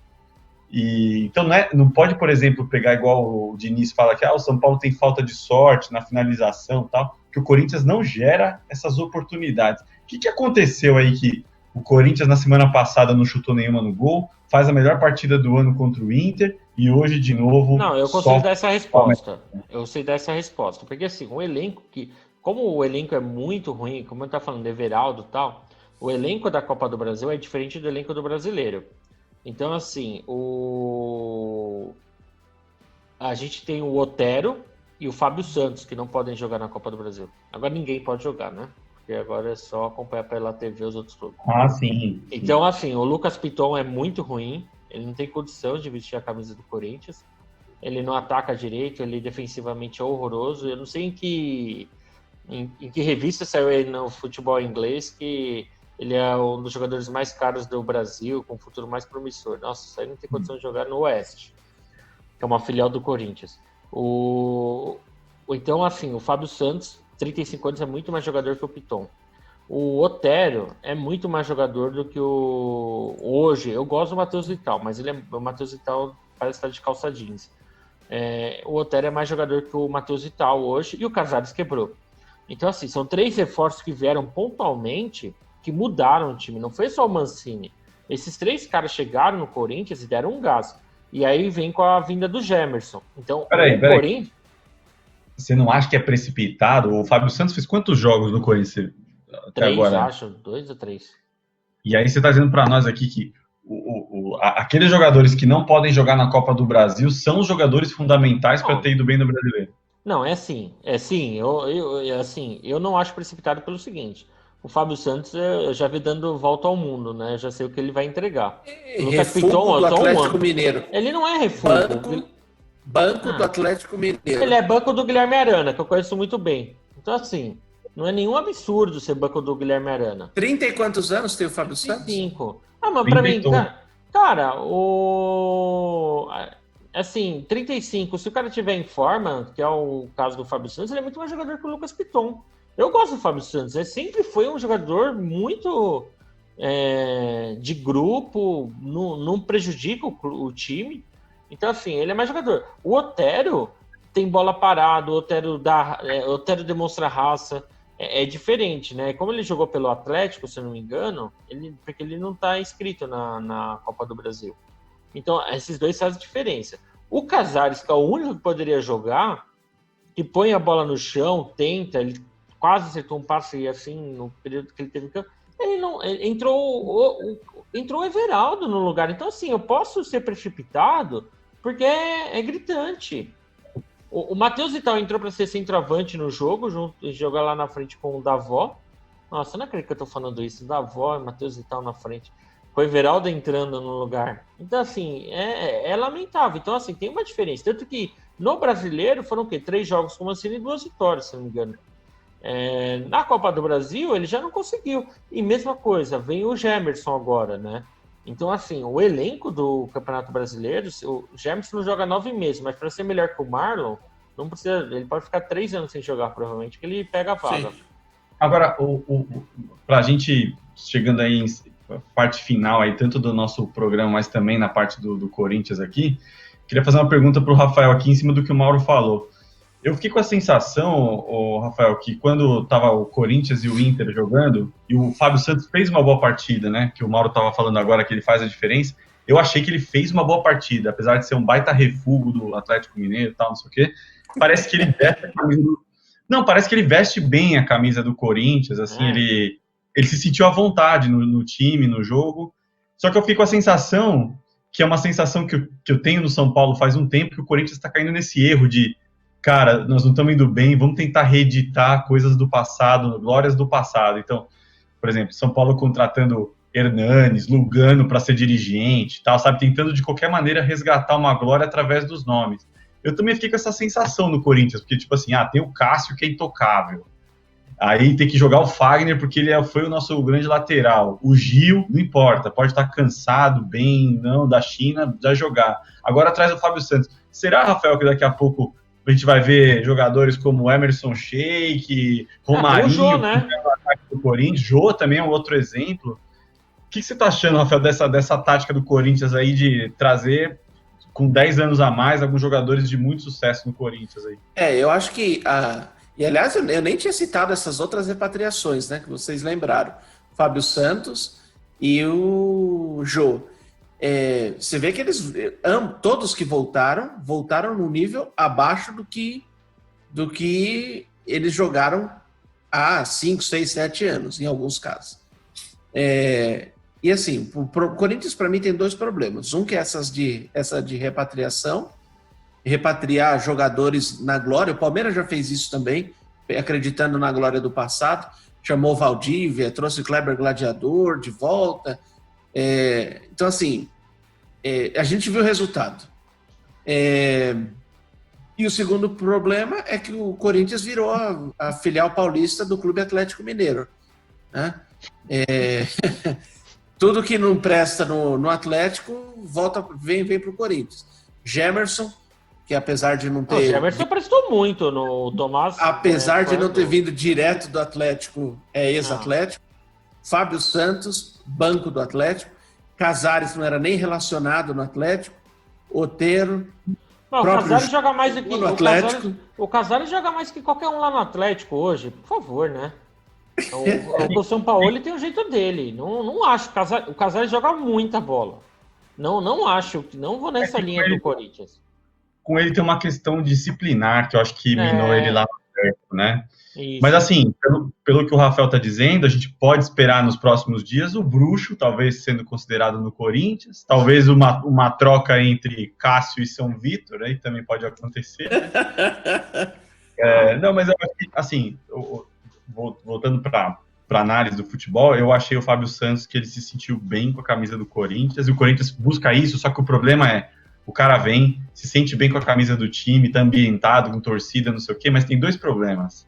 E, então não pode, por exemplo, pegar igual o Diniz fala que o São Paulo tem falta de sorte na finalização e tal, que o Corinthians não gera essas oportunidades. O que aconteceu aí que o Corinthians na semana passada não chutou nenhuma no gol, faz a melhor partida do ano contra o Inter e hoje de novo... Não, eu consigo dar essa resposta. Eu sei dar essa resposta. Porque assim, o elenco como o elenco é muito ruim, como eu estava falando, Everaldo e tal, o elenco da Copa do Brasil é diferente do elenco do Brasileiro. Então, assim, a gente tem o Otero e o Fábio Santos, que não podem jogar na Copa do Brasil. Agora ninguém pode jogar, né? Porque agora é só acompanhar pela TV os outros clubes. Ah, sim. Então, assim, o Lucas Piton é muito ruim. Ele não tem condição de vestir a camisa do Corinthians. Ele não ataca direito, ele defensivamente é horroroso. Eu não sei em que revista saiu ele no futebol inglês que ele é um dos jogadores mais caros do Brasil, com um futuro mais promissor. Nossa, isso aí não tem condição de jogar no Oeste, que é uma filial do Corinthians. Então, assim, o Fábio Santos, 35 anos, é muito mais jogador que o Piton. O Otero é muito mais jogador do que hoje. Eu gosto do Matheus Vital, mas o Matheus Vital parece estar de calça jeans. O Otero é mais jogador que o Matheus Vital hoje, e o Casares quebrou. Então, assim, são 3 reforços que vieram pontualmente, que mudaram o time. Não foi só o Mancini. Esses 3 caras chegaram no Corinthians e deram um gás. E aí vem com a vinda do Gemerson. Então, peraí. Você não acha que é precipitado? O Fábio Santos fez quantos jogos no Corinthians até 3, agora? acho. 2 ou 3. E aí você está dizendo para nós aqui que aqueles jogadores que não podem jogar na Copa do Brasil são os jogadores fundamentais para ter ido bem no Brasileiro. Não, é sim. Eu não acho precipitado pelo seguinte. O Fábio Santos eu já vi dando volta ao mundo, né? Eu já sei o que ele vai entregar. O Lucas Piton, do Atlético Mineiro. Ele não é refugo. Banco do Atlético Mineiro. Ele é banco do Guilherme Arana, que eu conheço muito bem. Então, assim, não é nenhum absurdo ser banco do Guilherme Arana. 30 e quantos anos tem o Fábio Santos? 35. Mas pra mim, cara, assim, 35, se o cara tiver em forma, que é o caso do Fábio Santos, ele é muito mais jogador que o Lucas Piton. Eu gosto do Fábio Santos, ele sempre foi um jogador muito de grupo, não prejudica o time. Então, assim, ele é mais jogador. O Otero tem bola parada, o Otero demonstra raça, é diferente, né? Como ele jogou pelo Atlético, se eu não me engano, porque ele não está inscrito na Copa do Brasil. Então, esses 2 fazem diferença. O Casares, que é o único que poderia jogar, que põe a bola no chão, tenta, ele quase acertou um passe assim no período que ele teve campo. Entrou o Everaldo no lugar. Então, assim, eu posso ser precipitado porque é gritante. O Matheus Vital entrou para ser centroavante no jogo, jogar lá na frente com o Davó. Nossa, eu não acredito que eu tô falando isso. Davó e Matheus Vital na frente. Com o Everaldo entrando no lugar. Então, assim, é lamentável. Então, assim, tem uma diferença. Tanto que no Brasileiro foram o quê? 3 jogos com o Mancini e 2 vitórias, se não me engano. Na Copa do Brasil, ele já não conseguiu. E mesma coisa, vem o Gemerson agora, né? Então, assim, o elenco do Campeonato Brasileiro, o Gemerson não joga 9 meses, mas para ser melhor que o Marlon, não precisa, ele pode ficar 3 anos sem jogar, provavelmente, que ele pega a vaga. Sim. Agora, para a gente, chegando aí em parte final, aí, tanto do nosso programa, mas também na parte do Corinthians aqui, queria fazer uma pergunta para o Rafael aqui em cima do que o Mauro falou. Eu fiquei com a sensação, Rafael, que quando estava o Corinthians e o Inter jogando, e o Fábio Santos fez uma boa partida, né? Que o Mauro estava falando agora que ele faz a diferença. Eu achei que ele fez uma boa partida, apesar de ser um baita refúgio do Atlético Mineiro e tal, não sei o quê. Parece que ele veste a camisa parece que ele veste bem a camisa do Corinthians, assim, ele se sentiu à vontade no time, no jogo. Só que eu fico com a sensação, que é uma sensação que eu tenho no São Paulo faz um tempo, que o Corinthians está caindo nesse erro de cara, nós não estamos indo bem, vamos tentar reeditar coisas do passado, glórias do passado. Então, por exemplo, São Paulo contratando Hernanes, Lugano para ser dirigente, tal, sabe, tentando de qualquer maneira resgatar uma glória através dos nomes. Eu também fiquei com essa sensação no Corinthians, porque, tipo assim, tem o Cássio que é intocável. Aí tem que jogar o Fagner porque ele foi o nosso grande lateral. O Gil, não importa, pode estar cansado, bem, não, da China, já jogar. Agora atrás do Fábio Santos. Será, Rafael, que daqui a pouco a gente vai ver jogadores como Emerson Sheik, Romarinho, né? do Corinthians. Jô também é um outro exemplo. O que você está achando, Rafael, dessa tática do Corinthians aí de trazer, com 10 anos a mais, alguns jogadores de muito sucesso no Corinthians aí? Eu acho que... E, aliás, eu nem tinha citado essas outras repatriações, né? Que vocês lembraram. Fábio Santos e o Jô. Você vê que eles... todos que voltaram num nível abaixo do que eles jogaram há 5, 6, 7 anos, em alguns casos. E assim, o Corinthians, para mim, tem 2 problemas. Um que é essa de repatriação, repatriar jogadores na glória. O Palmeiras já fez isso também, acreditando na glória do passado. Chamou Valdívia, trouxe Kleber Gladiador de volta. Então, assim, a gente viu o resultado. E o segundo problema é que o Corinthians virou a filial paulista do Clube Atlético Mineiro, né? Tudo que não presta no Atlético vem para o Corinthians. Gemerson, que apesar de não ter... O Gemerson prestou muito no Tomás. Apesar de não ter vindo direto do Atlético, ex-Atlético. Fábio Santos, banco do Atlético. Casares não era nem relacionado no Atlético. Otero... Não, o Casares joga mais do que o Atlético. O Casares joga mais que qualquer um lá no Atlético hoje, por favor, né? O São Paulo ele tem o jeito dele. Não acho. O Casares joga muita bola. Não acho. Não vou nessa linha do Corinthians. Com ele tem uma questão disciplinar, que eu acho que minou ele lá no perto, né? Isso. Mas assim, pelo que o Rafael está dizendo, a gente pode esperar nos próximos dias o Bruxo, talvez sendo considerado no Corinthians, talvez uma troca entre Cássio e São Vitor, aí também pode acontecer. Não, mas eu acho que, assim, voltando para a análise do futebol, eu achei o Fábio Santos que ele se sentiu bem com a camisa do Corinthians, e o Corinthians busca isso, só que o problema é, o cara vem, se sente bem com a camisa do time, tá ambientado, com torcida, não sei o quê, mas tem 2 problemas.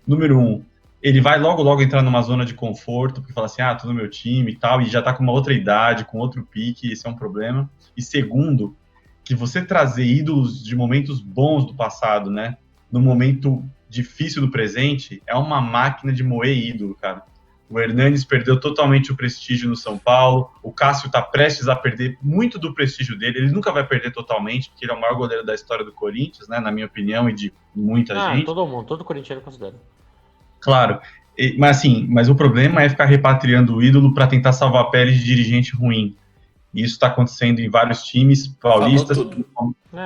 Número 1, ele vai logo entrar numa zona de conforto, porque fala assim, tô no meu time e tal, e já tá com uma outra idade, com outro pique, esse é um problema. E segundo, que você trazer ídolos de momentos bons do passado, né, no momento difícil do presente, é uma máquina de moer ídolo, cara. O Hernanes perdeu totalmente o prestígio no São Paulo, o Cássio tá prestes a perder muito do prestígio dele, ele nunca vai perder totalmente, porque ele é o maior goleiro da história do Corinthians, né, na minha opinião, e de muita gente. Todo corintiano considera. Claro, mas o problema é ficar repatriando o ídolo para tentar salvar a pele de dirigente ruim. E isso está acontecendo em vários times paulistas,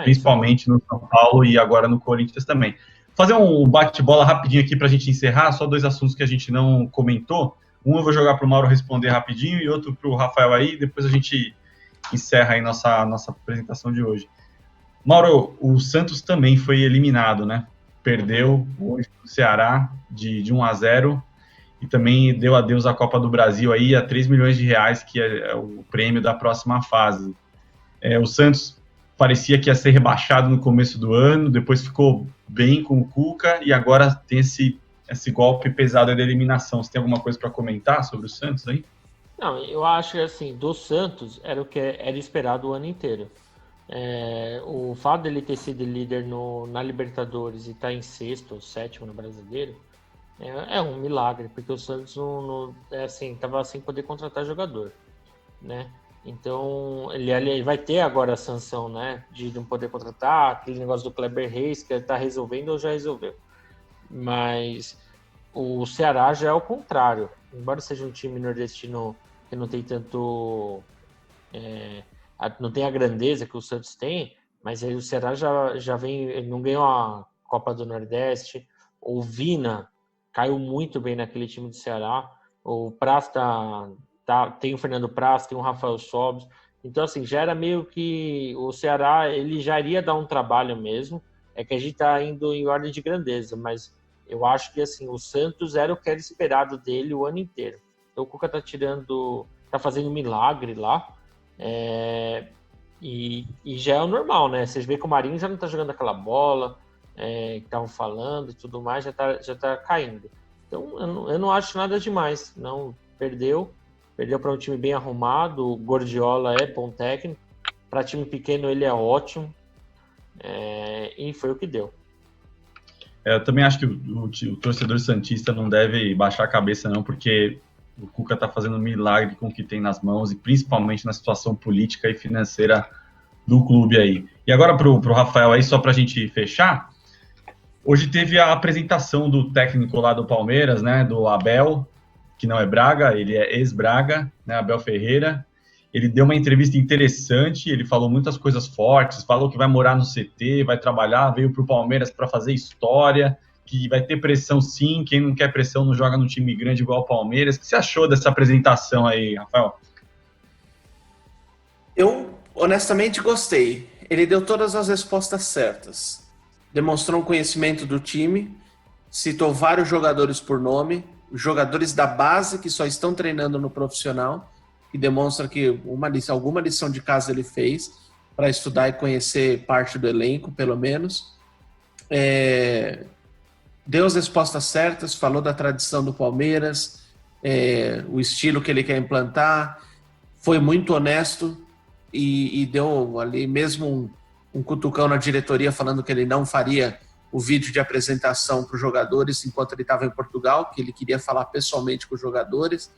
principalmente no São Paulo e agora no Corinthians também. Fazer um bate-bola rapidinho aqui para a gente encerrar, só 2 assuntos que a gente não comentou. Um eu vou jogar para o Mauro responder rapidinho e outro para o Rafael aí, depois a gente encerra aí nossa apresentação de hoje. Mauro, o Santos também foi eliminado, né? Perdeu hoje para o Ceará de 1-0 e também deu adeus à Copa do Brasil aí a 3 milhões de reais, que é o prêmio da próxima fase. O Santos parecia que ia ser rebaixado no começo do ano, depois ficou bem com o Cuca e agora tem esse golpe pesado da eliminação. Você tem alguma coisa para comentar sobre o Santos aí? Não, eu acho que assim, do Santos era o que era esperado o ano inteiro. O fato dele ter sido líder na Libertadores e estar em 6º ou 7º no Brasileiro é um milagre, porque o Santos estava sem poder contratar jogador, né? Então ele vai ter agora a sanção, né, de não poder contratar, aquele negócio do Kleber Reis que ele está resolvendo ou já resolveu. Mas o Ceará já é o contrário, embora seja um time nordestino que não tem tanto... não tem a grandeza que o Santos tem, mas aí o Ceará já vem, ele não ganhou a Copa do Nordeste. O Vina caiu muito bem naquele time do Ceará. O Praz tem o Fernando Praz, tem o Rafael Sobis. Então, assim, já era meio que o Ceará, ele já iria dar um trabalho mesmo. É que a gente tá indo em ordem de grandeza, mas eu acho que, assim, o Santos era o que era esperado dele o ano inteiro. Então, o Cuca tá fazendo um milagre lá. E já é o normal, né? Vocês veem que o Marinho já não tá jogando aquela bola que estavam falando e tudo mais, já tá caindo. Então, eu não acho nada demais. Não, perdeu para um time bem arrumado. O Guardiola é bom técnico. Para time pequeno, ele é ótimo. E foi o que deu. Eu também acho que o torcedor santista não deve baixar a cabeça, não, porque o Cuca está fazendo um milagre com o que tem nas mãos, e principalmente na situação política e financeira do clube aí. E agora para o Rafael aí, só para a gente fechar, hoje teve a apresentação do técnico lá do Palmeiras, né, do Abel, que não é Braga, ele é ex-Braga, né, Abel Ferreira. Ele deu uma entrevista interessante, ele falou muitas coisas fortes, falou que vai morar no CT, vai trabalhar, veio para o Palmeiras para fazer história, que vai ter pressão sim, quem não quer pressão não joga num time grande igual o Palmeiras. O que você achou dessa apresentação aí, Rafael? Eu, honestamente, gostei. Ele deu todas as respostas certas. Demonstrou um conhecimento do time, citou vários jogadores por nome, jogadores da base que só estão treinando no profissional, que demonstra que alguma lição de casa ele fez para estudar e conhecer parte do elenco, pelo menos. Deu as respostas certas, falou da tradição do Palmeiras, o estilo que ele quer implantar, foi muito honesto e deu ali mesmo um cutucão na diretoria falando que ele não faria o vídeo de apresentação para os jogadores enquanto ele estava em Portugal, que ele queria falar pessoalmente com os jogadores.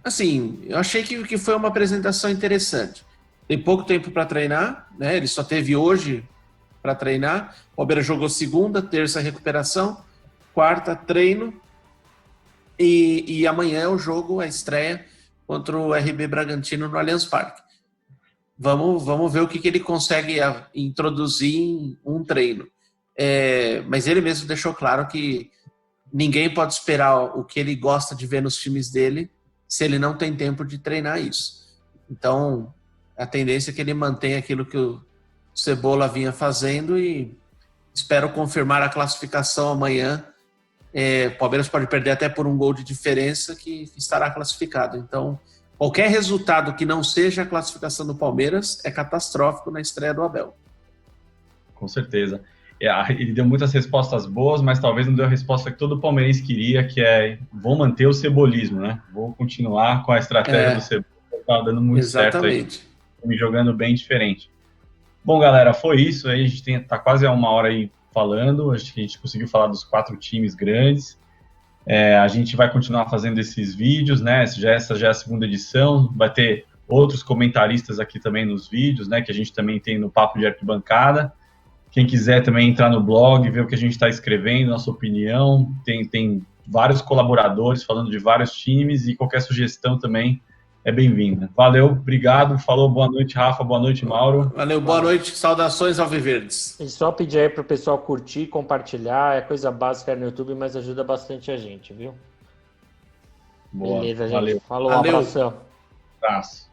Assim, eu achei que foi uma apresentação interessante. Tem pouco tempo para treinar, né? Ele só teve hoje para treinar. O Palmeiras jogou segunda, terça recuperação, quarta treino e amanhã é o jogo, a estreia contra o RB Bragantino no Allianz Parque. Vamos ver o que ele consegue introduzir em um treino. Mas ele mesmo deixou claro que ninguém pode esperar o que ele gosta de ver nos times dele se ele não tem tempo de treinar isso. Então, a tendência é que ele mantenha aquilo que o Cebola vinha fazendo e espero confirmar a classificação amanhã. O Palmeiras pode perder até por um gol de diferença que estará classificado. Então, qualquer resultado que não seja a classificação do Palmeiras é catastrófico na estreia do Abel. Com certeza. Ele deu muitas respostas boas, mas talvez não deu a resposta que todo palmeirense queria, que é: vou manter o cebolismo, né? Vou continuar com a estratégia do Cebola, que tá dando muito certo aí, me jogando bem diferente. Bom, galera, foi isso. Aí a gente tá quase a uma hora aí falando, acho que a gente conseguiu falar dos 4 times grandes. A gente vai continuar fazendo esses vídeos, né? Essa já é a segunda edição, vai ter outros comentaristas aqui também nos vídeos, né? Que a gente também tem no Papo de Arquibancada. Quem quiser também entrar no blog, ver o que a gente está escrevendo, nossa opinião, tem vários colaboradores falando de vários times e qualquer sugestão também é bem-vinda. Valeu, obrigado, falou, boa noite, Rafa, boa noite, Mauro. Valeu, boa noite, saudações alviverdes. E só pedir aí para o pessoal curtir, compartilhar, é coisa básica no YouTube, mas ajuda bastante a gente, viu? Boa, beleza, gente. valeu. Falou, um abração. Abraço.